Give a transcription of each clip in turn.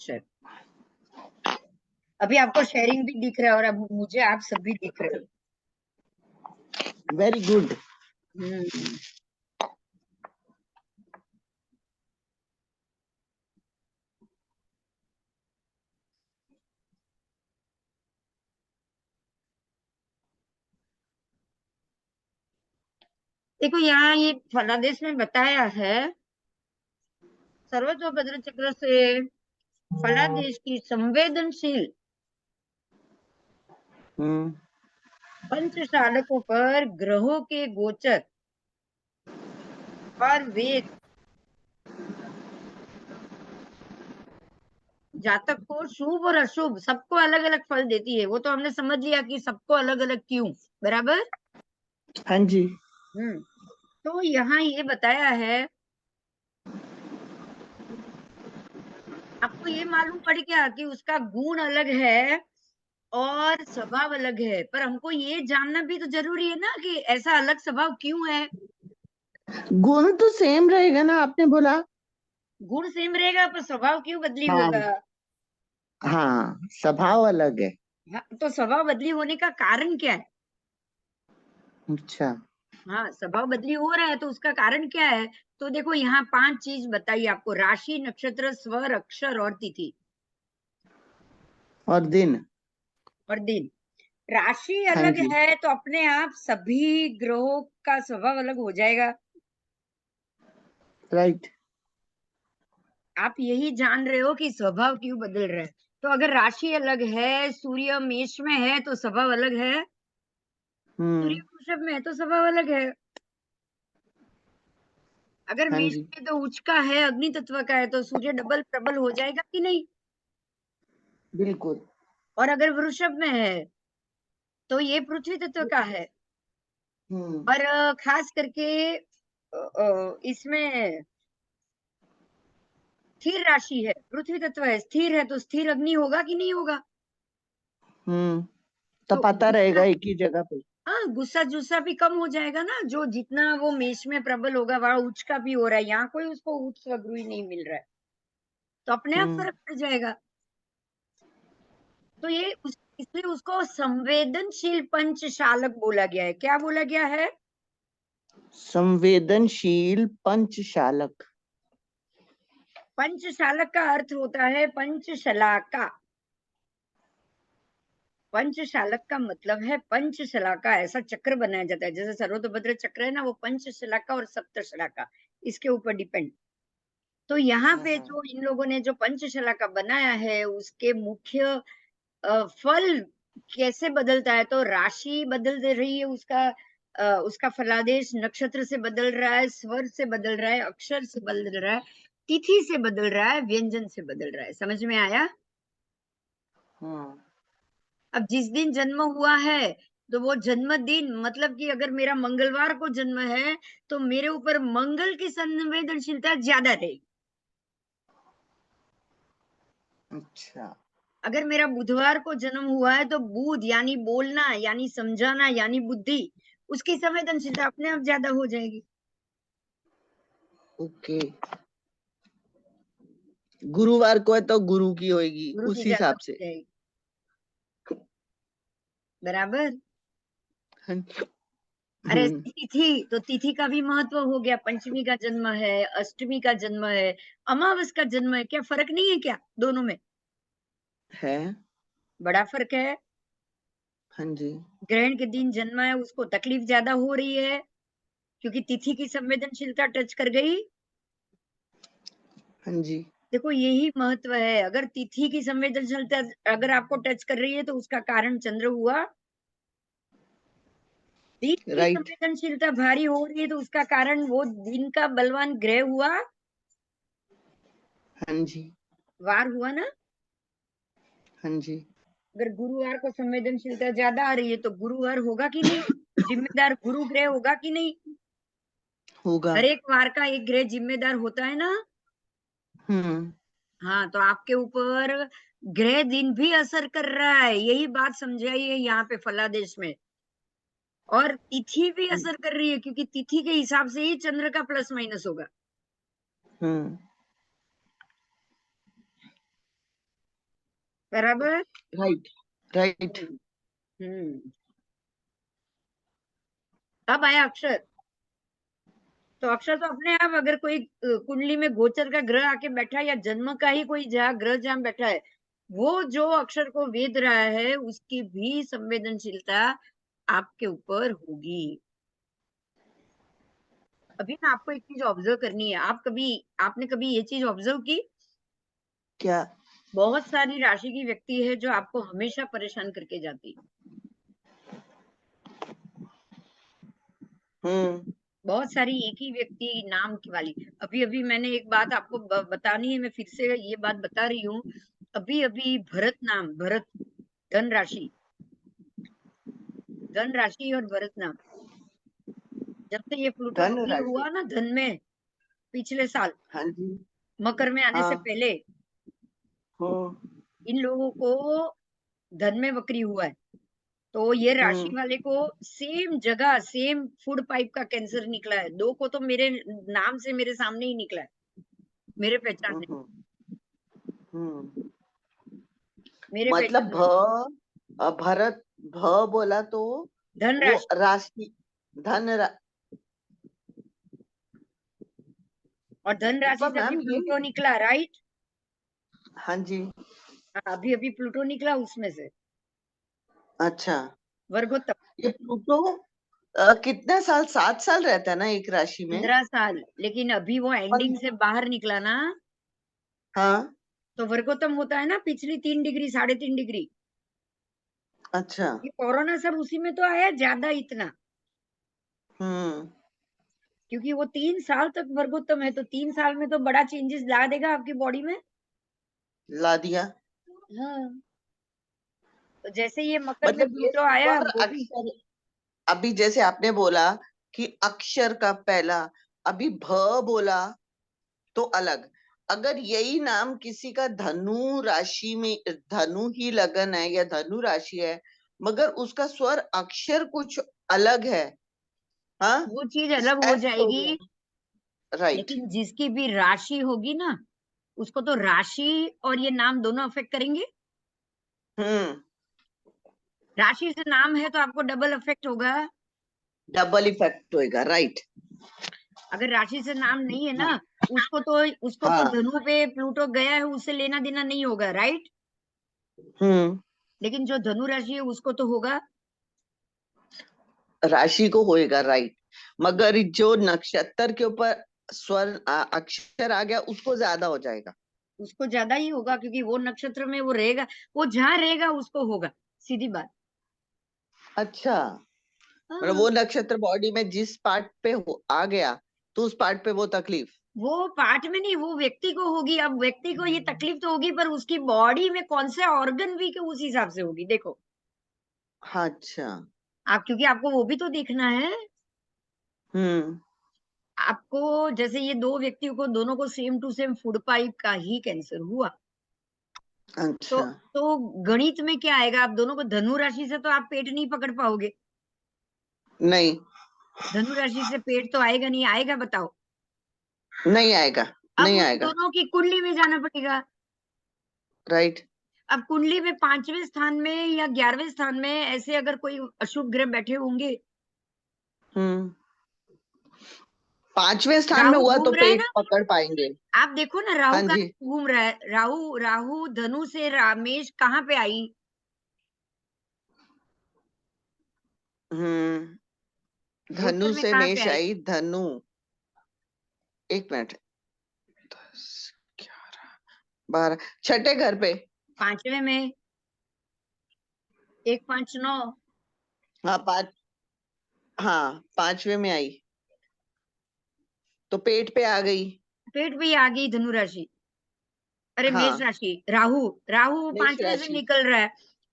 Share. अभी आपको sharing भी दिख रहा है और अब मुझे आप सब भी दिख रहे हो। Very good. देखो यहाँ ये फलादेश में बताया है, सर्वतोभद्र चक्र से फलादेश की संवेदनशील पंचशालकों पर ग्रहों के गोचर और वेद जातक को शुभ और अशुभ सबको अलग अलग फल देती है। वो तो हमने समझ लिया कि सबको अलग अलग क्यों, बराबर। हाँ जी। तो यहाँ ये बताया है, आपको ये मालूम पड़ गया कि उसका गुण अलग है और स्वभाव अलग है, पर हमको ये जानना भी तो जरूरी है ना कि ऐसा अलग स्वभाव क्यों है। गुण तो सेम रहेगा ना, आपने बोला। गुण सेम रहेगा पर स्वभाव क्यों बदली हाँ होगा। हाँ, स्वभाव अलग है। हाँ, तो स्वभाव बदली होने का कारण क्या है। अच्छा। हाँ, स्वभाव बदली हो रहा है तो उसका कारण क्या है। तो देखो यहाँ 5 चीज बताइए आपको, राशि, नक्षत्र, स्वर, अक्षर और तिथि और दिन। और दिन। राशि हाँ अलग जी। है तो अपने आप सभी ग्रहों का स्वभाव अलग हो जाएगा। राइट। आप यही जान रहे हो कि स्वभाव क्यों बदल रहा है। तो अगर राशि अलग है, सूर्य मेष में है तो स्वभाव अलग है, सूर्य वृषभ में है तो स्वभाव अलग है। अगर हाँ मेष जी। में तो उच्च का है, अग्नि तत्व का है, तो सूर्य डबल प्रबल हो जाएगा कि नहीं। बिल्कुल। और अगर वृषभ में है तो ये पृथ्वी तत्व का है। और खास करके इसमें स्थिर राशि है, पृथ्वी तत्व है, स्थिर है, तो स्थिर अग्नि होगा कि नहीं होगा। तो तो पता रहेगा गुस्सा, एक ही जगह पे। हाँ गुस्सा जुस्सा भी कम हो जाएगा ना। जो जितना वो मेष में प्रबल होगा वहां उच्च का भी हो रहा है, यहाँ कोई उसको उच्च स्वगृही नहीं मिल रहा है, तो अपने आप फर्क पड़ जाएगा। तो इसलिए उसको संवेदनशील पंचशालक बोला गया है। क्या बोला गया है। संवेदनशील पंचशालक। पंचशालक का अर्थ होता है पंचशलाका। पंचशालक का मतलब है पंचशलाका। ऐसा चक्र बनाया जाता है, जैसे सर्वतोभद्र चक्र है ना, वो पंचशलाका और सप्तशलाका इसके ऊपर डिपेंड। तो यहाँ पे जो इन लोगों ने जो पंचशलाका बनाया है उसके मुख्य फल कैसे बदलता है। तो राशि बदल दे रही है, उसका फलादेश नक्षत्र से बदल रहा है, स्वर से बदल रहा है, अक्षर से बदल रहा है, तिथि से बदल रहा है, व्यंजन से बदल रहा है। समझ में आया। अब जिस दिन जन्म हुआ है तो वो जन्मदिन, मतलब कि अगर मेरा मंगलवार को जन्म है तो मेरे ऊपर मंगल की संवेदनशीलता ज्यादा रहेगी। अच्छा। अगर मेरा बुधवार को जन्म हुआ है तो बुध यानी बोलना, यानी समझाना, यानी बुद्धि, उसकी संवेदनशीलता अपने आप ज्यादा हो जाएगी। ओके। गुरुवार को है तो गुरु की होगी गुरु उस की ज्यादा हिसाब हो से। जाएगी, बराबर। हाँ। अरे तिथि, तो तिथि का भी महत्व हो गया। पंचमी का जन्म है, अष्टमी का जन्म है, अमावस का जन्म है, क्या फर्क नहीं है क्या दोनों में। है। बड़ा फर्क है। हाँ जी। ग्रहण के दिन जन्मा है उसको तकलीफ ज्यादा हो रही है क्योंकि तिथि की संवेदनशीलता टच कर गई। हाँ जी। देखो यही महत्व है। अगर तिथि की संवेदनशीलता अगर आपको टच कर रही है तो उसका कारण चंद्र हुआ। दिन की राइट। संवेदनशीलता भारी हो रही है तो उसका कारण वो दिन का बलवान ग्रह हुआ, हाँ जी। वार हुआ ना। हाँ जी। अगर गुरुवार को संवेदनशीलता ज्यादा आ रही है तो गुरुवार होगा कि नहीं, जिम्मेदार गुरु ग्रह होगा कि नहीं। होगा। हर एक वार का एक ग्रह जिम्मेदार होता है ना। हम्म। हाँ, तो आपके ऊपर ग्रह दिन भी असर कर रहा है, यही बात समझाइए यहाँ पे फलादेश में। और तिथि भी असर कर रही है क्योंकि तिथि के हिसाब से ही चंद्र का प्लस माइनस होगा। हम्म। बराबर। Right right. हम्म। अब आया अक्षर। तो अक्षर तो अपने आप, अगर कोई कुंडली में गोचर का ग्रह आके बैठा है या जन्म का ही कोई जहाँ ग्रह जहाँ बैठा है, वो जो अक्षर को वेद रहा है उसकी भी संवेदनशीलता आपके ऊपर होगी। अभी ना आपको एक चीज ऑब्जर्व करनी है। आपने कभी ये चीज ऑब्जर्व की? क्या? बहुत सारी राशि की व्यक्ति है जो आपको हमेशा परेशान करके जाती। बहुत सारी एक ही व्यक्ति नाम की वाली। अभी अभी मैंने एक बात आपको बतानी है, मैं फिर से ये बात बता रही हूँ। अभी अभी भरत नाम, भरत, धन राशि और भरत नाम, जब से ये प्लूटो धन वक्री राशि। हुआ ना धन में, पिछले साल हाँ जी। मकर में आने से हाँ। पहले, इन लोगों को धन में वक्री हुआ है। तो ये राशि वाले को सेम जगह सेम फूड पाइप का कैंसर निकला है। दो को तो मेरे नाम से मेरे सामने ही निकला है, मेरे पहचान में, मेरे मतलब पहचान में। भरत, भ बोला तो धन वो राशि राशि, धन और धन राशि पर से अभी मैम ये, प्लूटो निकला, राइट? हाँ जी। अभी अभी प्लूटो निकला उसमें से, अच्छा। वर्गोत्तम। ये प्लूटो कितना साल, 7 साल रहता है ना एक राशि में? 15 साल, लेकिन अभी वो एंडिंग से बाहर निकला ना, हाँ। तो वर्गोत्तम होता है ना पिछली 3 डिग्री 3.5 डिग्री। अच्छा। ये कोरोना सब उसी में तो आया ज्यादा इतना, क्योंकि वो 3 साल तक वर्गोत्तम है, तो 3 साल में तो बड़ा चेंजेस ला देगा आपकी बॉडी में। ला दिया। हाँ। तो जैसे ये मकर में मतलब ये प्लूटो आया, स्वर वो भी अक्षर, अभी जैसे आपने बोला कि अक्षर का पहला, अभी भ बोला तो अलग। अगर यही नाम किसी का धनु राशि में, धनु ही लगन है या धनु राशि है, मगर उसका स्वर अक्षर कुछ अलग है, हाँ, वो चीज अलग हो एस हो जाएगी। गया। राइट। लेकिन जिसकी भी राशि होगी ना, उसको तो राशि और ये नाम दोनों अफेक्ट करेंगे। हम्म। राशि से नाम है तो आपको डबल अफेक्ट होगा। डबल इफेक्ट होएगा, राइट। अगर राशि से नाम नहीं है हाँ। ना, उसको तो हाँ। धनु पे प्लूटो गया है, उससे लेना देना नहीं होगा, राइट? हम्म। लेकिन जो धनु राशि है उसको तो होगा। राशि को होएगा, राइट। मगर जो नक्षत्र के ऊपर स्वर अक्षर आ गया उसको ज्यादा हो जाएगा। उसको ज्यादा ही होगा, क्योंकि वो नक्षत्र में वो रहेगा, वो जहां रहेगा उसको होगा, सीधी बात। अच्छा। मतलब हाँ। वो नक्षत्र बॉडी में जिस पार्ट पे आ गया तो उस पार्ट पे वो तकलीफ। वो पार्ट में नहीं, वो व्यक्ति को होगी। अब व्यक्ति को ये तकलीफ तो होगी, पर उसकी बॉडी में कौन से ऑर्गन वीक है उस हिसाब से होगी, देखो। अच्छा। क्योंकि आपको वो भी तो देखना है। हम्म। आपको जैसे ये दो व्यक्तियों को, दोनों को same to same food pipe का ही कैंसर हुआ, तो अच्छा। तो गणित में क्या आएगा? आप दोनों को धनु राशि से तो आप पेट नहीं पकड़ पाओगे। नहीं, धनु राशि से पेट तो आएगा नहीं, आएगा बताओ? नहीं आएगा, अब नहीं उन आएगा। दोनों की कुंडली में जाना पड़ेगा। राइट। अब कुंडली में 5वें स्थान में या 11वें स्थान में ऐसे अगर कोई अशुभ ग्रह बैठे होंगे, हम्म। 5वें स्थान में राहु हुआ तो घूम रहा है पेट ना, पकड़ पाएंगे। आप देखो ना, राहु हाँ का जी। घूम रहा है। राहु राहु धनु से रामेश कहाँ पे आई? धनु गोचर में से कहाँ पे मेष आई? आई, धनु, एक मिनट, 10, 11, 12, छठे घर पे। 5वें में, 1 5 9। हाँ, 5। हाँ, 5वें में आई तो पेट पे आ गई। पेट पे ही आ गई धनु राशि। अरे मेष हाँ, राशि, राहु, राहु मेष 5वें से राशि। निकल रहा है।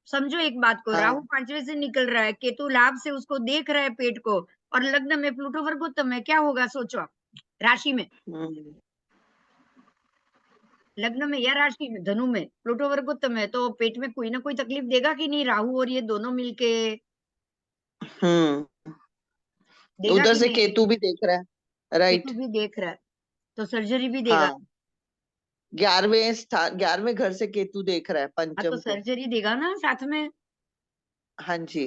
समझो एक बात को, राहु हाँ। 5वें से निकल रहा है, केतु लाभ से उसको देख रहा है पेट को, और लग्न में प्लूटो वर्गोत्तम है, क्या होगा सोचो आप? राशि में, हम्म। लग्न में या राशि में, धनु में प्लूटो वर्गोत्तम है, तो पेट में कोई ना कोई तकलीफ देगा कि नहीं? राहु और ये दोनों मिलके हम्म। देगा उधर कि से नहीं? केतु भी देख रहा है, केतु राइट। भी देख रहा है, तो सर्जरी भी देगा। हाँ। 11वें घर से केतु देख रहा है हाँ, तो पंचम को। सर्जरी देगा ना साथ में। हाँ जी,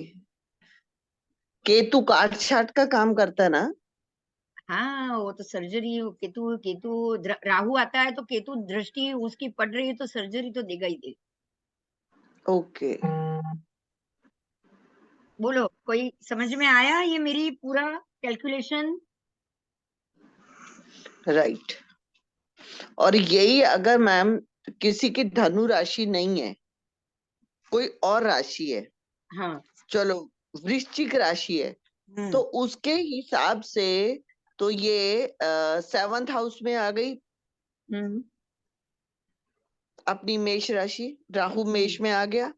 केतु काट छाट का काम करता है ना। हाँ, वो तो सर्जरी, केतु केतु राहु आता है तो केतु दृष्टि उसकी पड़ रही है तो सर्जरी तो देगा ही देगा। ओके, बोलो, कोई समझ में आया ये मेरी पूरा कैलकुलेशन? राइट। और यही अगर मैम किसी की धनु राशि नहीं है, कोई और राशि है, हाँ। चलो वृश्चिक राशि है, तो उसके हिसाब से तो ये 7th हाउस में आ गई हम्म अपनी मेष राशि। राहु मेष में आ गया,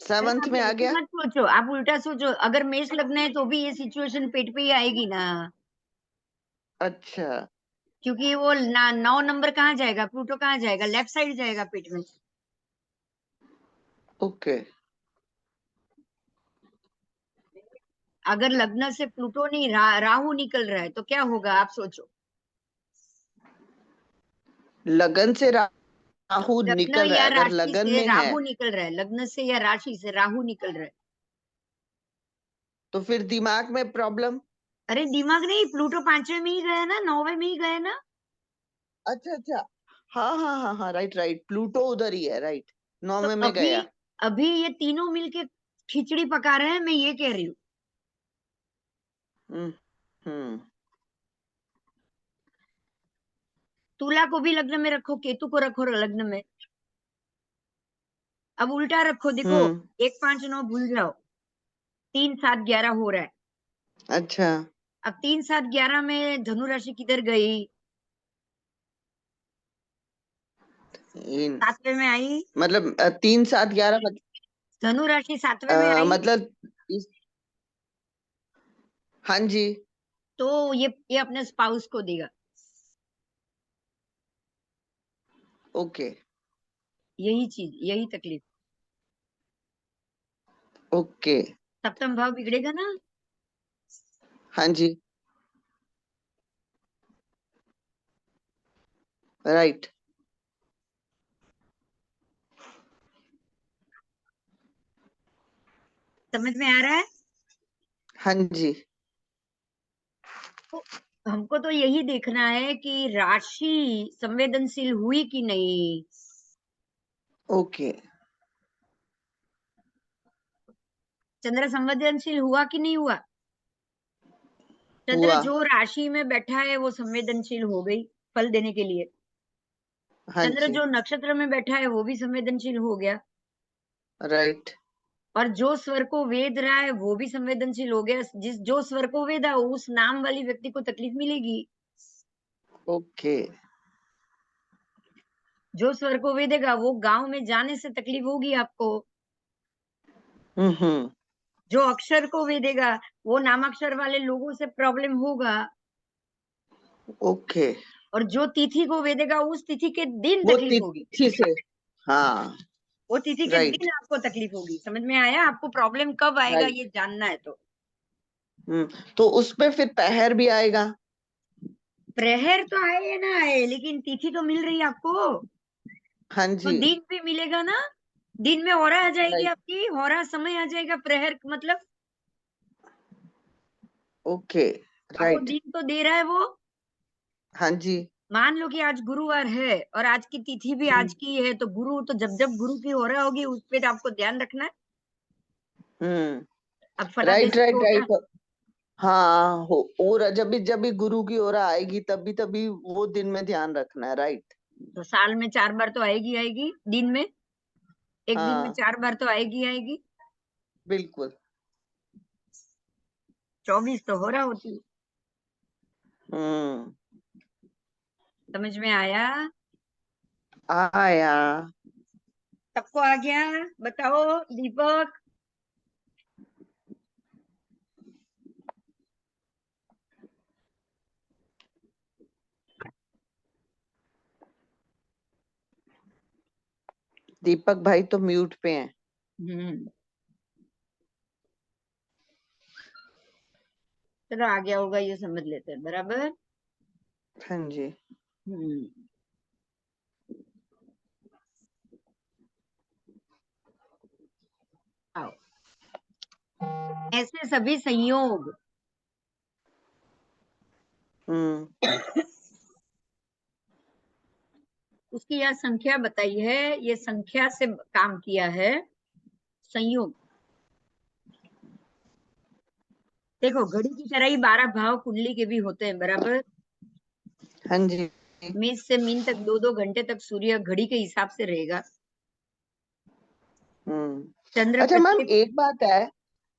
7th आप में आ ऐसे गया। मत सोचो, आप उल्टा सोचो, अगर मेष लग्न है तो भी ये सिचुएशन पेट पे ही आएगी ना, अच्छा, क्योंकि वो 9 नंबर कहाँ जाएगा, प्लूटो कहाँ जाएगा, लेफ्ट साइड जाएगा पेट में। ओके। अगर लग्न से प्लूटो नहीं राहु निकल रहा है तो क्या होगा आप सोचो। लगन से राहु लग्न निकल रहा या है, अगर राशि लगन से में है राहु निकल रहा है, लग्न से या राशि से राहु निकल रहा है। तो फिर दिमाग में प्रॉब्लम। अरे दिमाग नहीं, प्लूटो 5वें में ही गया ना, 9वें में ही गया ना। अच्छा अच्छा, हाँ हाँ हाँ हाँ, राइट राइट, प्लूटो उधर ही है, राइट, तो 9वें में अभी गया। अभी ये तीनों मिलके खिचड़ी पका रहे हैं, मैं ये कह रही हूँ। हम्म हम्म तुला को भी लग्न में रखो, केतु को रखो लग्न में। अब उल्टा रखो, देखो, हम्म 1 5 9 भूल जाओ, 3 7 11 हो रहा है। अच्छा, अब 3 7 11 में धनु राशि किधर गई? इन 7वें में आई। मतलब 3 7 11 धनु राशि 7वें में आई, मतलब हाँ जी। तो ये अपने स्पाउस को देगा। ओके यही चीज, यही तकलीफ। ओके, सप्तम भाव बिगड़ेगा ना। हाँ जी, राइट। समझ में आ रहा है? हाँ जी, तो हमको तो यही देखना है कि राशि संवेदनशील हुई कि नहीं। ओके, चंद्र संवेदनशील हुआ कि नहीं हुआ? चंद्र हुआ, जो राशि में बैठा है वो संवेदनशील हो गई फल देने के लिए। हाँ चंद्र जी, जो नक्षत्र में बैठा है वो भी संवेदनशील हो गया। राइट, और जो स्वर को वेद रहा है वो भी संवेदनशील हो गया। जिस जो स्वर को वेदा उस नाम वाली व्यक्ति को तकलीफ मिलेगी। ओके, जो स्वर को वेदेगा वो गांव में जाने से तकलीफ होगी आपको। हम्म, जो अक्षर को वेदेगा वो नामाक्षर वाले लोगों से प्रॉब्लम होगा। ओके, और जो तिथि को वेदेगा उस तिथि के दिन वो तकलीफ होगी। तिथि से, हाँ, वो तिथि के राइट, दिन आपको तकलीफ होगी। समझ में आया? आपको प्रॉब्लम कब आएगा राइट, ये जानना है तो। तो उसमें फिर पहर भी आएगा। प्रहर तो आए या ना आए, लेकिन तिथि तो मिल रही है आपको। हाँ तो जी, दिन भी मिलेगा ना। दिन में होरा आ जाएगी राइट, आपकी, होरा समय आ जाएगा, प्रहर मतलब ओके, आपको राइट, दिन तो दे रहा है वो। हाँ जी, मान लो कि आज गुरुवार है और आज की तिथि भी आज की है, तो गुरु तो जब जब गुरु की होरा होगी उस पर आपको ध्यान रखना है। अब फटाके राइट से राइट तो क्या। राइट, हाँ हो, और जब भी गुरु की ओर आएगी तभी तभी वो दिन में ध्यान रखना है, राइट। तो साल में 4 बार तो आएगी आएगी दिन में। एक दिन में हाँ 4 बार तो आएगी आएगी। बिल्कुल। 24 तो होरा होती है। हम्म, समझ में आया? आया। सबको आ गया? बताओ दीपक। दीपक भाई तो म्यूट पे हैं। हम्म चलो आ गया होगा, ये समझ लेते हैं बराबर। हाँ जी, आओ, ऐसे सभी संयोग उसकी यह संख्या बताई है, ये संख्या से काम किया है, संयोग। देखो घड़ी की तरह ही 12 भाव कुंडली के भी होते हैं, बराबर। हाँ जी। मेष से मीन तक 2-2 घंटे तक सूर्य घड़ी के हिसाब से रहेगा। चंद्र अच्छा मैम, प्रत्येक एक बात है,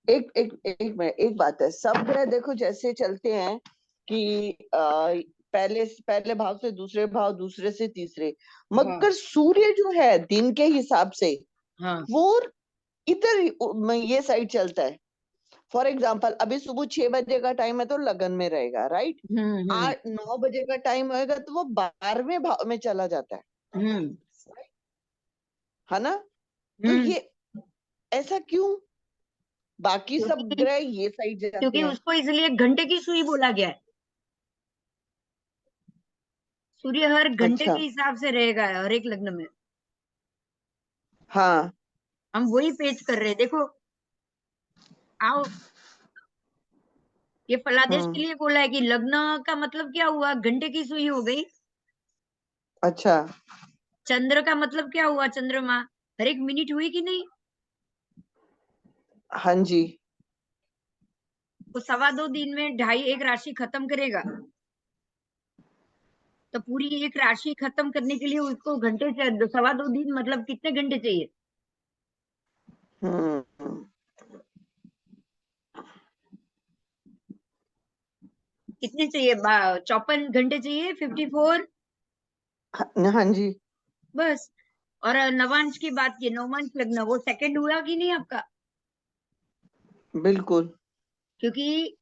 एक बात है, सब ग्रह देखो जैसे चलते हैं कि पहले भाव से दूसरे भाव, दूसरे से तीसरे, मगर सूर्य जो है दिन के हिसाब से वो इधर ये साइड चलता है। फॉर एग्जाम्पल अभी सुबह 6 बजे का टाइम है तो लगन में रहेगा, राइट। 8-9 बजे का टाइम होएगा तो वो 12वें भाव में चला जाता है ना। तो ये ऐसा क्यों? बाकी सब ग्रह ये साइड जाते क्योंकि हैं। उसको इसलिए घंटे की सुई बोला गया है। सूर्य हर घंटे अच्छा। के हिसाब से रहेगा हर एक लग्न में। हाँ, हम वही पेच कर रहे हैं, देखो आओ। ये फलादेश के लिए बोला है कि लग्न का मतलब क्या हुआ, घंटे की सुई हो गई। अच्छा। चंद्र का मतलब क्या हुआ, चंद्रमा, हर एक मिनट हुई कि नहीं। हाँ जी। तो 2.25 दिन में 2.5 राशि खत्म करेगा। तो पूरी एक राशि खत्म करने के लिए उसको घंटे चाहिए, 2.25 दिन मतलब कितने घंटे चाहिए। कितने चाहिए, 54 घंटे चाहिए, 54। हाँ जी। बस। और नवांश की बात की, नवांश लग्न वो सेकंड हुआ कि नहीं आपका। बिल्कुल। क्योंकि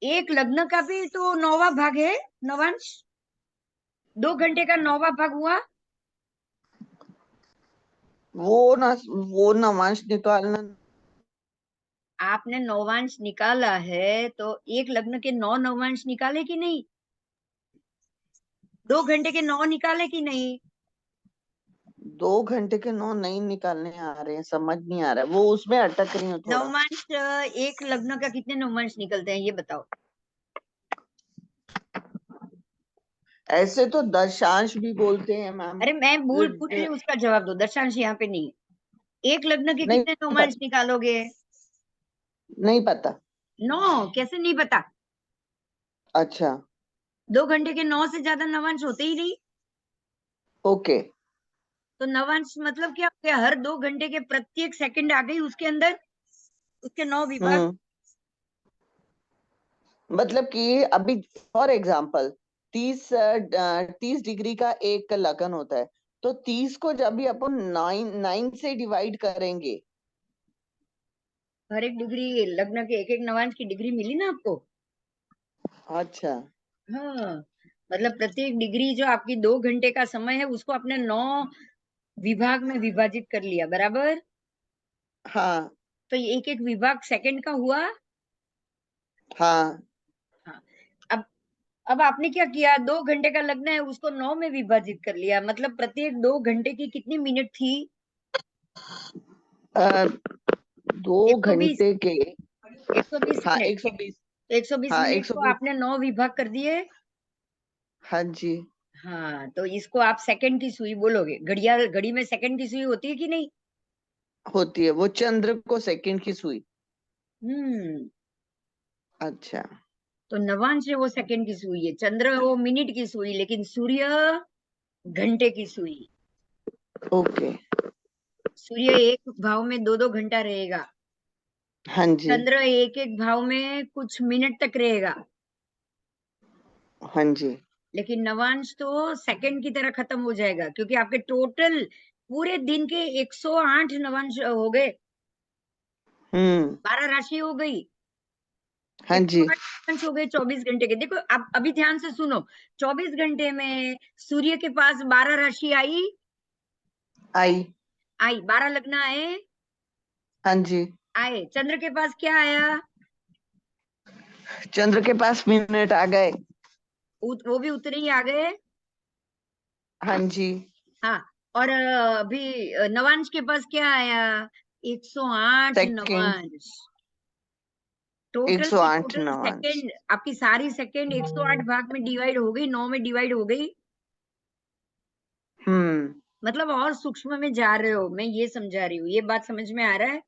एक लग्न का भी तो 9वां भाग है नवांश, 2 घंटे का 9वां भाग हुआ। वो नवांश निकालना। आपने नवांश निकाला है तो एक लग्न के 9 नवांश निकाले कि नहीं, 2 घंटे के 9 निकाले कि नहीं। 2 घंटे के 9 नहीं निकालने आ रहे हैं, समझ नहीं आ रहा है, वो उसमें अटक रही हूँ थोड़ा। नवमांश एक लग्न का कितने नवमांश निकलते हैं ये बताओ। ऐसे तो दशांश भी बोलते हैं मैम। अरे मैं पूछ रही हूँ, उसका जवाब दो, दशांश यहाँ पे नहीं है। एक लग्न के नहीं कितने नवमांश पता, निकालोगे। नहीं पता। 9, कैसे नहीं पता। अच्छा। 2 घंटे के 9 से ज्यादा नवांश होते ही नहीं। ओके। तो नवांश मतलब क्या हो गया, हर 2 घंटे के प्रत्येक सेकंड आ गई उसके अंदर, उसके 9 विभाग। मतलब कि अभी फॉर एग्जाम्पल 30 डिग्री का एक लगन होता है, तो 30 को जब भी अपन 9 से डिवाइड करेंगे। हर एक डिग्री लग्न के एक एक नवांश की डिग्री मिली ना आपको। अच्छा। हाँ, मतलब प्रत्येक डिग्री जो आपकी 2 घंटे का समय है उसको आपने 9 विभाग में विभाजित कर लिया, बराबर। हाँ। तो एक एक विभाग सेकंड का हुआ। हाँ। हाँ। अब आपने क्या किया, 2 घंटे का लग्न है उसको 9 में विभाजित कर लिया, मतलब प्रत्येक 2 घंटे की कितनी मिनट थी। 2 घंटे के। 120 हाँ, मिनट। 120। 120 हाँ, मिनट को 120। आपने 9 विभाग कर दिए। हाँ जी। हाँ, तो इसको आप सेकंड की सुई बोलोगे। घड़ियाल घड़ी में सेकंड की सुई होती है कि नहीं। होती है, वो चंद्र को सेकंड की सुई। हम्म। अच्छा। तो नवांश है वो सेकंड की सुई है, चंद्र वो मिनट की सुई, लेकिन सूर्य घंटे की सुई। ओके। सूर्य एक भाव में 2-2 घंटा रहेगा। हाँ जी। चंद्र एक एक भाव में कुछ मिनट तक रहेगा। हाँ जी। लेकिन नवांश तो सेकंड की तरह खत्म हो जाएगा, क्योंकि आपके टोटल पूरे दिन के 108 नवांश हो गए। 12 राशि हो गई, हाँ जी। 108 नवांश हो गए 24 घंटे के। देखो आप अभी ध्यान से सुनो, 24 घंटे में सूर्य के पास 12 राशि आई। आई। 12 लग्न आए। हाँ जी। चंद्र के पास क्या आया। चंद्र के पास मिनट आ गए। वो भी उतने ही आ गए। हाँ जी। हाँ, और अभी नवांश के पास क्या आया? 108 सेकंड नवांश। टोटल की 108 टोटल नवांश। सेकंड, आपकी सारी सेकंड 108 भाग में डिवाइड हो गई, 9 में डिवाइड हो गई। मतलब और सूक्ष्म में जा रहे हो, मैं ये समझा रही हूँ। ये बात समझ में आ रहा है?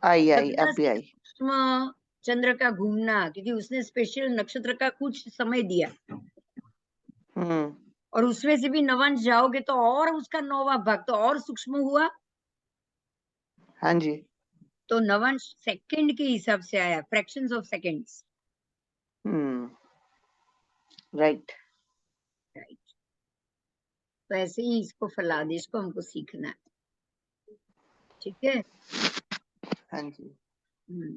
आई 17 अभी से आई। सूक्ष्म चंद्र का घूमना, क्योंकि उसने स्पेशल नक्षत्र का कुछ समय दिया, और उसमें से भी नवांश जाओगे तो और उसका 9वां भाग तो और सूक्ष्म हुआ। हाँ जी। तो नवांश सेकंड के हिसाब से आया, fractions of seconds. Right. Right. तो ऐसे ही इसको फलादेश को हमको सीखना है। ठीक है। हाँ जी। हम्म।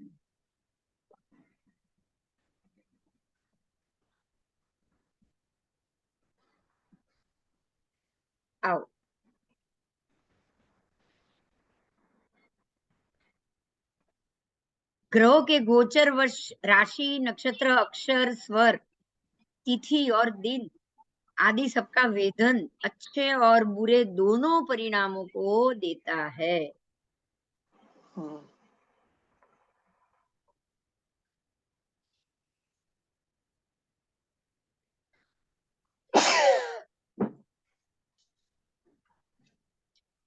आओ। ग्रहों के गोचर वर्ष, राशि, नक्षत्र, अक्षर, स्वर, तिथि और दिन आदि सबका वेधन अच्छे और बुरे दोनों परिणामों को देता है।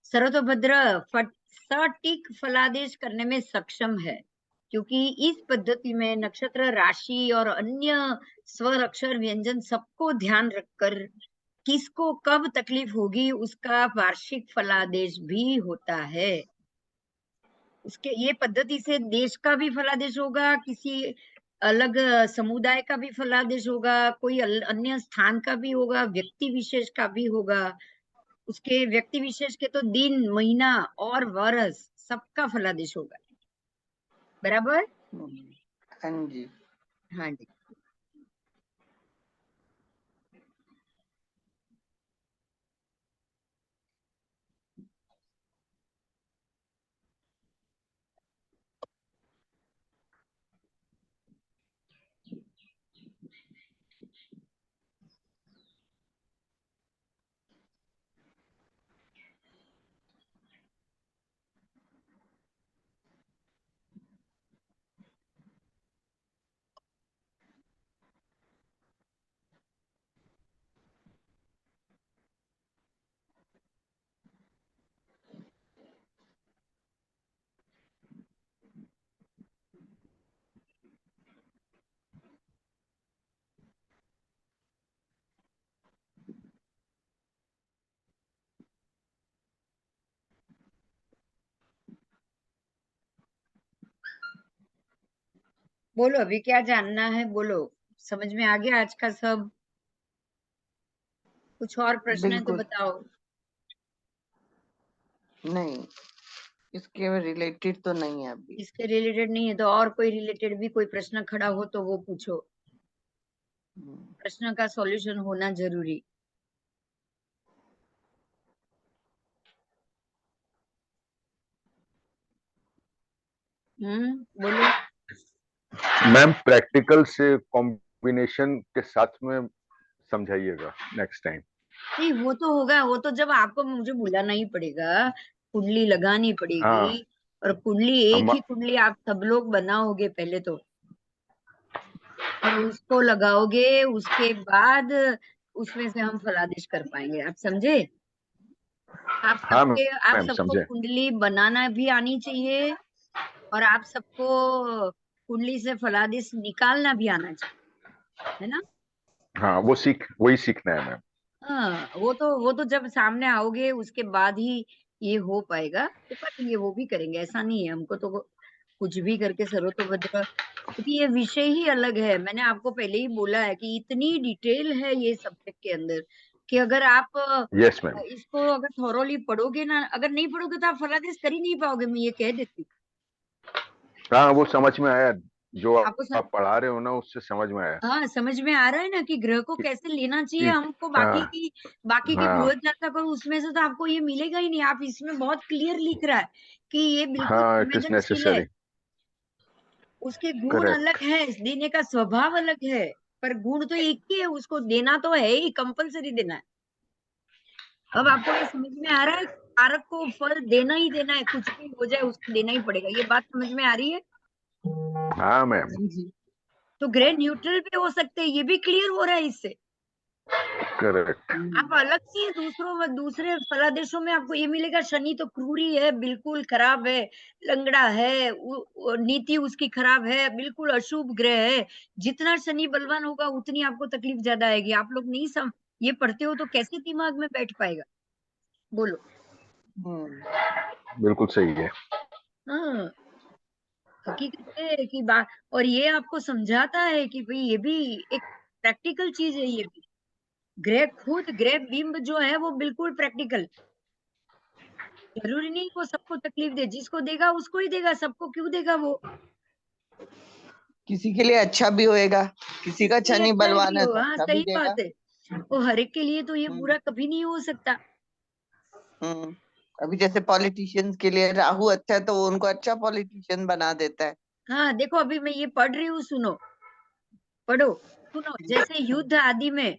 सर्वतोभद्र सटीक फलादेश करने में सक्षम है, क्योंकि इस पद्धति में नक्षत्र, राशि और अन्य स्वर, अक्षर, व्यंजन सबको ध्यान रखकर किसको कब तकलीफ होगी उसका वार्षिक फलादेश भी होता है। उसके ये पद्धति से देश का भी फलादेश होगा, किसी अलग समुदाय का भी फलादेश होगा, कोई अन्य स्थान का भी होगा, व्यक्ति विशेष का भी होगा। उसके व्यक्ति विशेष के तो दिन, महीना और वर्ष सबका फलादेश होगा। बराबर? हाँ जी। हाँ जी। बोलो अभी क्या जानना है, बोलो। समझ में आ गया आज का सब? कुछ और प्रश्न है तो बिल्कुल बताओ। नहीं, इसके रिलेटेड तो नहीं है अभी। इसके रिलेटेड नहीं है तो और कोई रिलेटेड भी कोई प्रश्न खड़ा हो तो वो पूछो। प्रश्न का सॉल्यूशन होना जरूरी। बोलो। मैम प्रैक्टिकल से कॉम्बिनेशन के साथ में समझाइएगा नेक्स्ट टाइम। नहीं, वो तो होगा, वो तो जब आपको मुझे बुलाना ही पड़ेगा, कुंडली लगानी हाँ पड़ेगी, और कुंडली एक हम ही कुंडली आप सब लोग बनाओगे पहले तो, और उसको लगाओगे, उसके बाद उसमें से हम फलादेश कर पाएंगे। आप समझे? हाँ आप मैम सबको समझे। कुंडली बनाना भी आनी चाहिए, और आप सबको कुंडली से फलादेश निकालना भी आना चाहिए, है ना? हाँ वही सीखना है मैम। हाँ, वो तो जब सामने आओगे उसके बाद ही ये हो पाएगा। तो करेंगे, वो भी करेंगे, ऐसा नहीं है। हमको तो कुछ भी करके सर्वतोभद्र, क्योंकि ये विषय ही अलग है। मैंने आपको पहले ही बोला है कि इतनी डिटेल है ये सब्जेक्ट के अंदर, कि अगर आप यस मैम। इसको अगर थॉरोली पढ़ोगे ना, अगर नहीं पढ़ोगे तो आप फलादेश कर ही नहीं पाओगे, मैं ये कह देती हूँ हाँ वो समझ में आया, जो आपको। आप पढ़ा रहे हो ना उससे समझ में आया हाँ, समझ में आ रहा है ना कि ग्रह को कि, कैसे लेना चाहिए कि हमको। हाँ बाकी की हाँ बृहद जातक और उसमें से तो आपको ये मिलेगा ही नहीं। आप इसमें बहुत क्लियर लिख रहा है कि ये बिल्कुल हाँ इट इज संवेदनशील है। नेसेसरी। उसके गुण अलग करेक्ट। है, देने का स्वभाव अलग है, पर गुण तो एक ही है, उसको देना तो है ही, कंपलसरी देना है। अब आपको ये समझ में आ रहा है, कारक को फल देना ही देना है, कुछ भी हो जाए उसको देना ही पड़ेगा। ये बात समझ में आ रही है? हाँ मैम, जी तो ग्रह न्यूट्रल पे हो सकते हैं, ये भी क्लियर हो रहा है इससे। करेक्ट। आप अलग से दूसरे फलादेशों में आपको ये मिलेगा, शनि तो क्रूरी है, बिल्कुल खराब है, लंगड़ा है, नीति उसकी खराब है, बिल्कुल अशुभ ग्रह है। जितना शनि बलवान होगा उतनी आपको तकलीफ ज्यादा आएगी। आप लोग नहीं ये पढ़ते हो तो कैसे दिमाग में बैठ पाएगा, बोलो। बिल्कुल सही है। हाँ, हकीकत है कि बात, और ये आपको समझाता है कि भाई ये भी एक प्रैक्टिकल चीज है। ये भी ग्रह बिंब जो है वो बिल्कुल प्रैक्टिकल। जरूरी नहीं वो सबको तकलीफ दे, जिसको देगा उसको ही देगा, सबको क्यों देगा वो। किसी के लिए अच्छा भी होएगा, किसी का इसके लिए शनि अच्छा बलवान भी है हो, तो हाँ अच्छा भी सही देगा। बात है। वो हर एक के लिए तो ये हम्म बुरा कभी नहीं हो सकता। हम्म अभी जैसे पॉलिटिशियंस के लिए राहु अच्छा है तो वो उनको अच्छा पॉलिटिशियन बना देता है। हाँ देखो, अभी मैं ये पढ़ रही हूँ, सुनो, पढ़ो, सुनो। जैसे युद्ध आदि में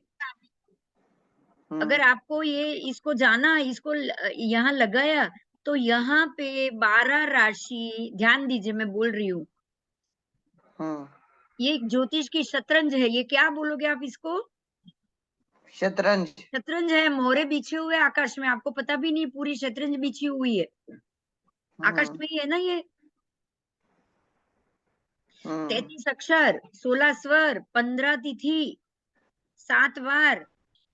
अगर हम्म आपको ये इसको जाना, इसको यहाँ लगाया, तो यहाँ पे 12 राशि, ध्यान दीजिए मैं बोल रही हूँ, हम्म ये एक ज्योतिष की शतरंज है। ये क्या बोलोगे आप इसको? शतरंज। शतरंज है, मोहरे बिछे हुए आकाश में, आपको पता भी नहीं पूरी शतरंज बिछी हुई है, आकाश हम्म में ही है ना ये। हम्म 33 अक्षर, 16 स्वर, 15 तिथि, 7 वार,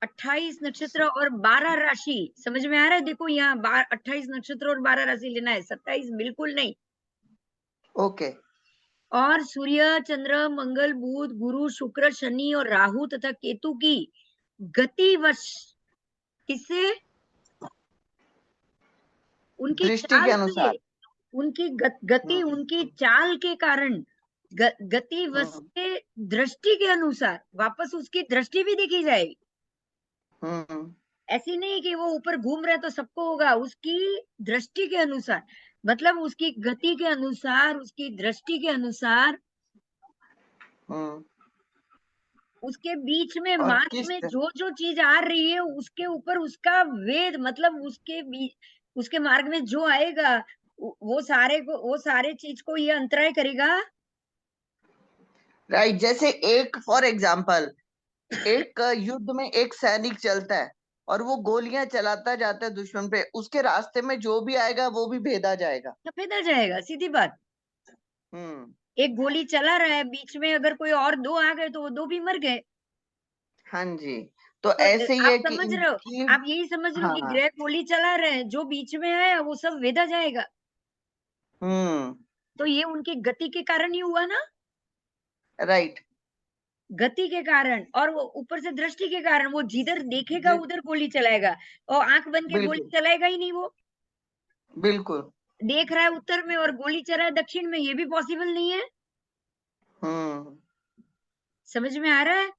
28 नक्षत्र और 12 राशि। समझ में आ रहा है? देखो यहाँ 28 नक्षत्र और 12 राशि लेना है, 27 बिल्कुल नहीं। ओके। और सूर्य, चंद्र, मंगल, बुध, गुरु, शुक्र, शनि और राहु तथा केतु की गतिवश, किससे? उनकी दृष्टि के चाल से, अनुसार। उनकी गति, हम्म उनकी चाल के कारण, गति वश हम्म के दृष्टि के अनुसार, वापस उसकी दृष्टि भी देखी जाएगी। हम्म ऐसी नहीं कि वो ऊपर घूम रहा है तो सबको होगा, उसकी दृष्टि के अनुसार, मतलब उसकी गति के अनुसार, उसकी दृष्टि के अनुसार, हम्म उसके बीच में और मार्ग किस में जो जो चीज आ रही है उसके ऊपर उसका वेद, मतलब उसके मार्ग में जो आएगा वो सारे चीज को ये अंतराय करेगा। राइट, जैसे एक फॉर एग्जाम्पल एक युद्ध में एक सैनिक चलता है और वो गोलियां चलाता जाता है दुश्मन पे, उसके रास्ते में जो भी आएगा वो भी भेदा जाएगा। सफेद आ जाएगा, सीधी बात। हम्म एक गोली चला रहा है, बीच में अगर कोई और दो आ गए तो वो दो भी मर गए। हाँ जी। तो तो ऐसे ही आप है कि समझ रहे हो, इनकी। आप यही समझ लो कि हाँ। ग्रह गोली चला रहे हैं, जो बीच में है वो सब वेदा जाएगा। हम्म तो ये उनकी गति के कारण ही हुआ ना, राइट। गति के कारण, और वो ऊपर से दृष्टि के कारण, वो जिधर देखेगा जी उधर गोली चलाएगा, और आंख बंद के गोली बिल्कुल चलाएगा ही नहीं वो। बिल्कुल। देख रहा है उत्तर में और गोली चला रहा है दक्षिण में, ये भी पॉसिबल नहीं है। हम्म समझ में आ रहा है?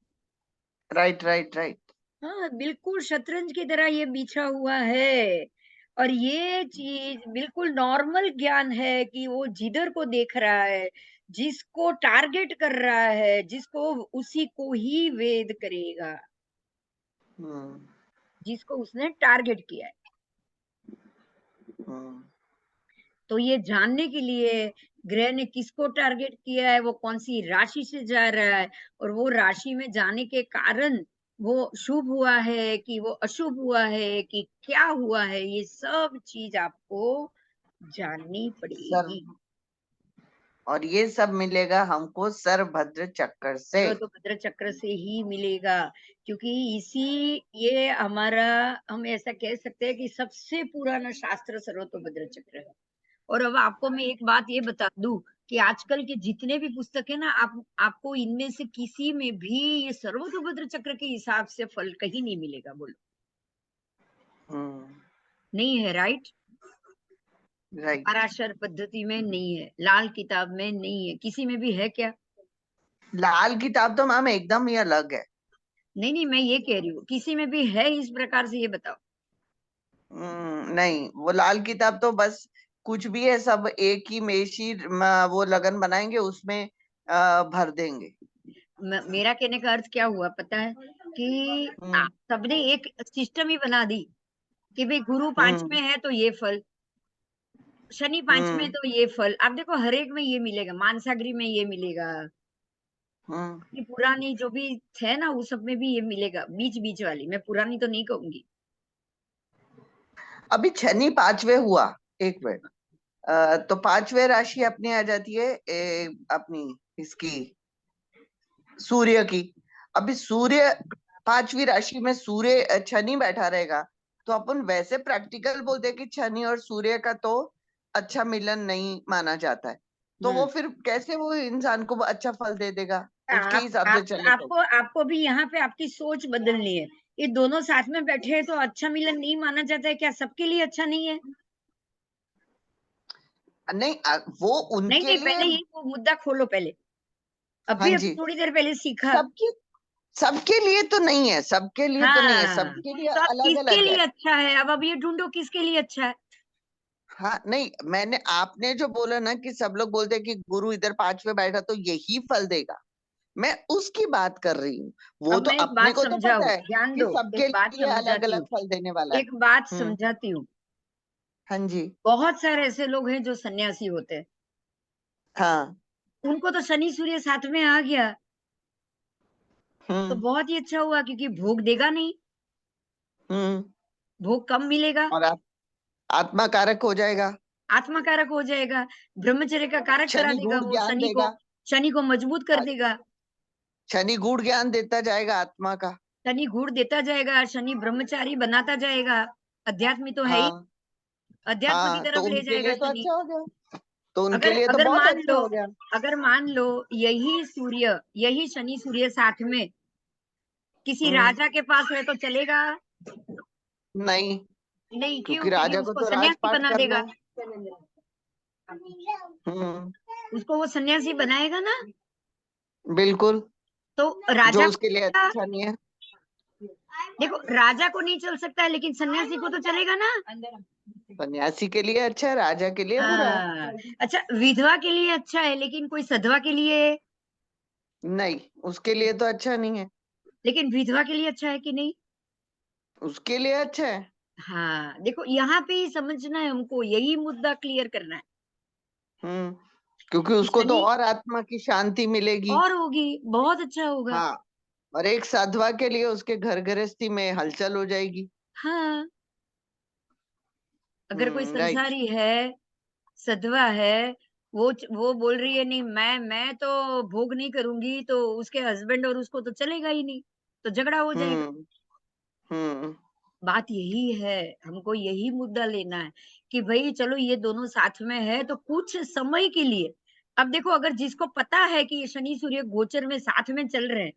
Right right right. हाँ बिल्कुल शतरंज की तरह ये बिछा हुआ है। और ये चीज बिल्कुल नॉर्मल ज्ञान है कि वो जिधर को देख रहा है, जिसको टारगेट कर रहा है, जिसको, उसी को ही वेद करेगा, हम्म जिसको उसने टारगेट किया है। हम्म तो ये जानने के लिए ग्रह ने किसको टारगेट किया है, वो कौन सी राशि से जा रहा है, और वो राशि में जाने के कारण वो शुभ हुआ है कि वो अशुभ हुआ है कि क्या हुआ है, ये सब चीज आपको जाननी सर, पड़ेगी। और ये सब मिलेगा हमको सरभद्र चक्कर से। तो भद्र चक्र से ही मिलेगा, क्योंकि ये हमारा, हम ऐसा कह सकते हैं कि सबसे पुराना शास्त्र सर्वतोभद्र चक्र है। और अब आपको मैं एक बात ये बता दूं कि आजकल के जितने भी पुस्तक है ना, आपको इनमें से किसी में भी ये सर्वतोभद्र चक्र के हिसाब से फल कहीं नहीं मिलेगा, बोलो। हम्म नहीं है, राइट? राइट। पराशर पद्धति में नहीं है, लाल किताब में नहीं है, किसी में भी है क्या? लाल किताब तो मैम एकदम ही अलग है। नहीं नहीं, मैं ये कह रही हूँ किसी में भी है इस प्रकार से, ये बताओ। नहीं, वो लाल किताब तो बस कुछ भी है, सब एक ही मेशी वो लगन बनाएंगे उसमें भर देंगे। मेरा कहने का अर्थ क्या हुआ पता है कि हम्म सबने एक सिस्टम ही बना दी, कि भाई गुरु 5 में है तो ये फल, शनि 5 में तो ये फल। आप देखो हर एक में ये मिलेगा, मानसागरी में ये मिलेगा, ये पुरानी जो भी थे ना उस सब में भी ये मिलेगा, बीच बीच वाली, मैं पुरानी तो नहीं कहूंगी। अभी शनि 5वें हुआ, एक मिनट, तो 5वें राशि अपनी आ जाती है अपनी इसकी सूर्य की। अभी सूर्य 5वीं राशि में सूर्य शनि बैठा रहेगा, तो अपन वैसे प्रैक्टिकल बोलते हैं कि शनि और सूर्य का तो अच्छा मिलन नहीं माना जाता है, तो वो फिर कैसे वो इंसान को अच्छा फल दे देगा, उसके हिसाब से चलेगा। आपको भी यहाँ पे आपकी सोच बदलनी है। ये दोनों साथ में बैठे हैं तो अच्छा मिलन नहीं माना जाता है क्या? सबके लिए अच्छा नहीं है? नहीं वो नहीं उनके नहीं, लिए। पहले ये वो मुद्दा खोलो पहले। हाँ अभी जी, थोड़ी देर पहले सीखा। सबके सबके लिए तो नहीं है, सबके लिए तो नहीं है, हाँ, सबके लिए तो अब अलग किसके अलग है। लिए अच्छा है? अब ये ढूंढो किसके लिए अच्छा है। हाँ नहीं, मैंने आपने जो बोला ना कि सब लोग बोलते हैं कि गुरु इधर 5वें बैठा तो यही फल देगा, मैं उसकी बात कर रही हूँ। वो अब तो मैं एक अपने बात को तो पता समझाऊं, है ध्यान कि दो, सबके एक बात लिए अलग समझाती अलग हूँ, फल देने वाला है। एक बात हम्म। समझाती हूँ। हाँ जी। बहुत सारे ऐसे लोग हैं जो सन्यासी होते हैं, हाँ। उनको तो शनि सूर्य साथ में आ गया तो हम्म। बहुत ही अच्छा हुआ, क्योंकि भोग देगा नहीं, हम्म। भोग कम मिलेगा, और आत्मा कारक हो जाएगा। आत्मा कारक हो जाएगा, ब्रह्मचर्य का कारक करा शनि देगा गूढ़ वो, ज्ञान देगा। शनि को मजबूत कर हाँ, देगा। शनि गूढ़ ज्ञान देता जाएगा आत्मा का। शनि गुण देता जाएगा, शनि ब्रह्मचारी बनाता जाएगा। अध्यात्म तो है ही, हाँ। अध्यात्म की हाँ, तो तरफ ले उनके जाएगा लिए तो शनि। अच्छा हो गया, तो उनके अगर लिए तो अगर बहुत मान अच्छा लो हो गया। अगर मान लो यही शनि सूर्य साथ में किसी हम्म। राजा के पास है तो चलेगा? नहीं, नहीं, क्यों? क्योंकि क्योंकि राजा को उसको तो सन्यासी राजपाट बना करना देगा, है। हम्म। उसको वो सन्यासी बनाएगा ना, बिल्कुल। तो जो राजा उसके लिए को, अच्छा नहीं है। देखो राजा को नहीं चल सकता है लेकिन सन्यासी को तो चलेगा ना। सन्यासी के लिए अच्छा है, राजा के लिए बुरा है। अच्छा, विधवा के लिए अच्छा है लेकिन कोई सधवा के लिए, नहीं, उसके लिए तो अच्छा नहीं है। लेकिन विधवा के लिए अच्छा है कि नहीं? उसके लिए अच्छा है। हाँ, देखो यहाँ पे ही समझना है हमको, यही मुद्दा क्लियर करना है। हम्म। क्योंकि उसको तो शनि और आत्मा की शांति मिलेगी। और होगी, बहुत अच्छा होगा। हाँ। और एक साधवा के लिए उसके घर गृहस्थी में हलचल हो जाएगी। हाँ, अगर कोई राइट। संसारी है, सधवा है, वो बोल रही है नहीं, मैं तो भोग नहीं करूंगी, तो उसके हस्बैंड और उसको तो चलेगा ही नहीं, तो झगड़ा हो जाएगा। हम्म। हम्म। बात यही है, हमको यही मुद्दा लेना है कि भाई चलो ये दोनों साथ में है तो कुछ समय के लिए, अब देखो अगर जिसको पता है कि ये शनि सूर्य गोचर में साथ में चल रहे हैं,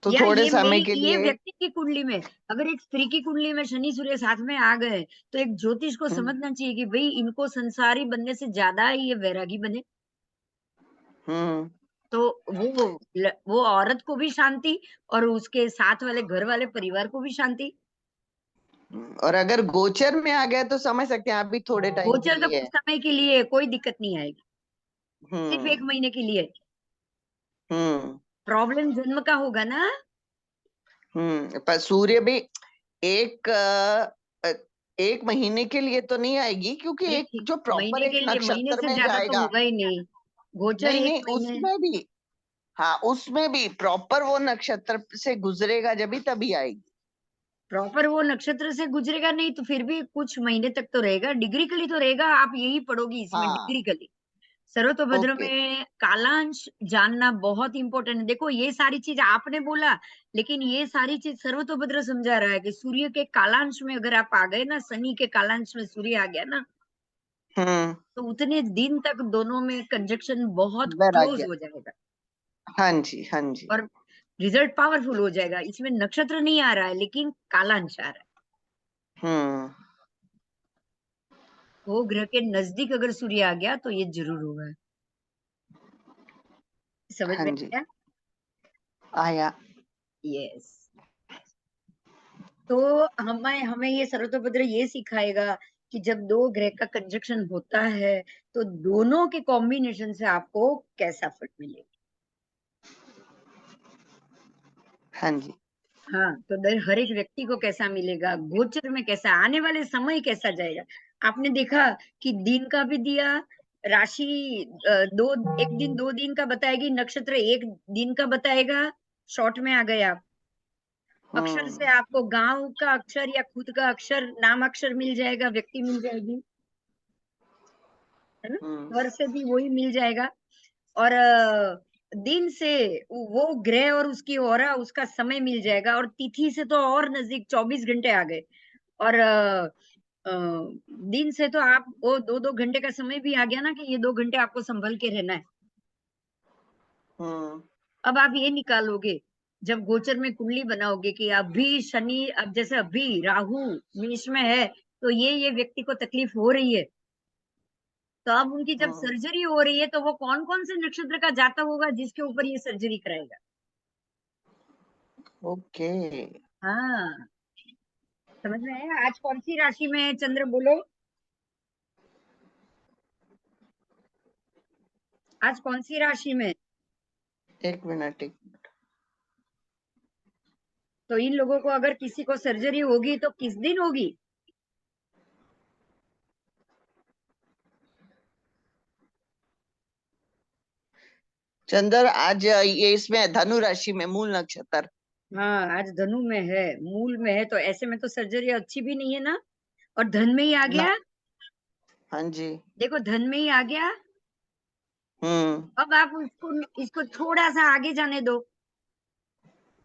तो या थोड़े समय के ये लिए। व्यक्ति की कुंडली में, अगर एक स्त्री की कुंडली में शनि सूर्य साथ में आ गए, तो एक ज्योतिष को हम्म। समझना चाहिए कि भाई इनको संसारी बनने से ज्यादा ये वैरागी बने, हम्म। तो वो औरत को भी शांति और उसके साथ वाले घर वाले परिवार को भी शांति। और अगर गोचर में आ गया तो समझ सकते हैं, अभी थोड़े टाइम के गोचर तो लिए कुछ है। समय के लिए, कोई दिक्कत नहीं आएगी, सिर्फ 1 हम्म। महीने के लिए। हम्म। प्रॉब्लम जन्म का होगा ना। पर सूर्य भी एक एक महीने के लिए तो नहीं आएगी, क्योंकि नहीं, एक ठीक, जो प्रॉपर महीने एक के लिए, महीने नक्षत्र से में ज्यादा तो जाएगा। होगा ही नहीं। गोचर नहीं 1 नहीं, महीने। उसमें भी। हाँ, उसमें भी प्रॉपर वो नक्षत्र से गुजरेगा जब ही तभी आएगी। प्रॉपर वो नक्षत्र से गुजरेगा नहीं तो फिर भी कुछ महीने तक तो रहेगा, डिग्रिकली तो रहेगा, आप यही पढ़ोगी इसमें हाँ। डिग्रिकली। सर्वतोभद्र ओके। में कालांश जानना बहुत इंपॉर्टेंट है। देखो ये सारी चीज आपने बोला, लेकिन ये सारी चीज सर्वतोभद्र समझा रहा है कि सूर्य के कालांश में अगर आप आ गए ना, शनि के कालांश में सूर्य आ गया ना, हम्म। तो उतने दिन तक दोनों में कंजक्शन बहुत क्लोज वैराग्य। हो जाएगा हाँ जी, हाँ जी। और रिजल्ट पावरफुल हो जाएगा। इसमें नक्षत्र नहीं आ रहा है लेकिन कालांश आ रहा है। हम्म। वो ग्रह के नजदीक अगर सूर्य आ गया तो ये जरूर होगा। समझ हाँ में जी। आया? आया। यस। तो हमें हमें ये सर्वतोभद्र ये सिखाएगा कि जब दो ग्रह का कंजक्शन होता है तो दोनों के कॉम्बिनेशन से आपको कैसा फल मिलेगा। हाँ जी। हाँ, तो हर एक व्यक्ति को कैसा मिलेगा, गोचर में कैसा, आने वाले समय कैसा जाएगा। आपने देखा कि दिन का भी दिया, राशि एक दिन 2 दिन का बताएगी, नक्षत्र एक दिन का बताएगा, शॉर्ट में आ गए आप। अक्षर से आपको गांव का अक्षर या खुद का अक्षर, नाम अक्षर मिल जाएगा, व्यक्ति मिल जाएगी, है ना। स्वर से भी वही मिल जाएगा। और दिन से वो ग्रह और उसकी ऑरा, उसका समय मिल जाएगा। और तिथि से तो और नजदीक 24 घंटे आ गए। और दिन से तो आप वो 2-2 घंटे का समय भी आ गया ना, कि ये 2 घंटे आपको संभल के रहना है। अब आप ये निकालोगे, जब गोचर में कुंडली बनाओगे कि अभी शनि, अब जैसे अभी राहु मेष में है, तो ये व्यक्ति को तकलीफ हो रही है। तो अब उनकी जब सर्जरी हो रही है, तो वो कौन कौन से नक्षत्र का जातक होगा जिसके ऊपर ये सर्जरी कराएगा। ओके। हाँ, समझ में आया। आज कौन सी राशि में है चंद्र, बोलो। आज कौन सी राशि में? एक मिनट। तो इन लोगों को अगर किसी को सर्जरी होगी तो किस दिन होगी? चंद्र आज ये इसमें धनु राशि में मूल नक्षत्र। हाँ, आज धनु में है, मूल में है, तो ऐसे में तो सर्जरी अच्छी भी नहीं है ना। और धन में ही आ गया। हाँ जी। देखो, धन में ही आ गया। अब आप इसको थोड़ा सा आगे जाने दो।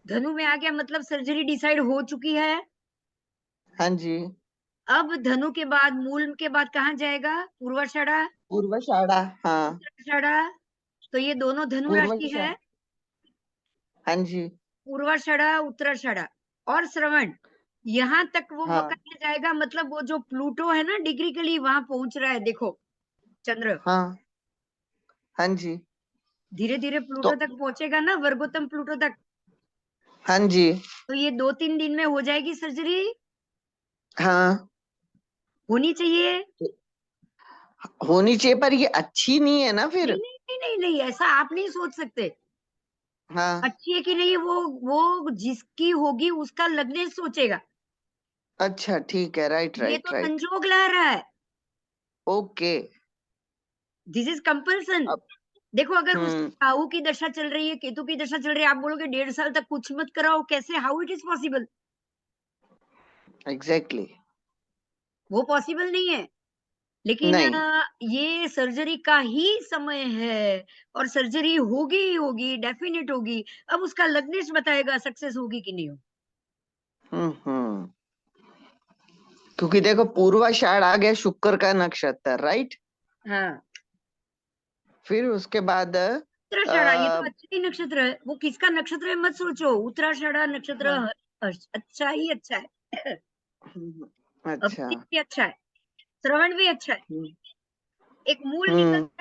धनु में आ गया मतलब सर्जरी डिसाइड हो चुकी है। हाँ जी। अब धनु के बाद, मूल के बाद कहाँ जाएगा? पूर्वाषाढ़ा। पूर्वाषाढ़ा। हाँ। उत्तराषाढ़ा। तो ये दोनों धनु राशि है। हाँ जी। पूर्वाषाढ़ा, उत्तराषाढ़ा और श्रवण, यहाँ तक वो करने जाएगा। मतलब वो जो प्लूटो है ना, डिग्रिकली वहां पहुंच रहा है। देखो चंद्र, हाँ। हाँ जी। धीरे धीरे प्लूटो तक पहुंचेगा ना, वर्गोत्तम प्लूटो तक। हाँ जी। तो ये 2-3 दिन में हो जाएगी सर्जरी। हाँ, होनी चाहिए। होनी चाहिए, पर ये अच्छी नहीं है ना फिर। नहीं नहीं नहीं नहीं, ऐसा आप नहीं सोच सकते। हाँ। अच्छी है कि नहीं, वो जिसकी होगी उसका लग्नेश सोचेगा। अच्छा, ठीक है। राइट ये राइट तो राइट। संजोग ला रहा है। ओके। This is compulsion. अब देखो, अगर उस राहु की दशा चल रही है, केतु की दशा चल रही है, आप बोलोगे 1.5 साल तक कुछ मत कराओ, कैसे? How it is possible? Exactly. वो पॉसिबल नहीं है। लेकिन नहीं। ये सर्जरी का ही समय है। और सर्जरी होगी ही होगी, डेफिनेट होगी। अब उसका लग्नेश बताएगा सक्सेस होगी कि नहीं होगी। हम्म। क्योंकि देखो, पूर्वाषाढ़ आ गया शुक्र का नक्षत्र, राइट। हाँ, फिर उसके बाद उत्तराषाढ़ा, ये तो अच्छा ही नक्षत्र है। वो किसका नक्षत्र है मत सोचो, उत्तराषाढ़ा नक्षत्र अच्छा ही अच्छा है। अच्छा। अभिजीत भी अच्छा है, श्रवण भी अच्छा है। एक मूल निकल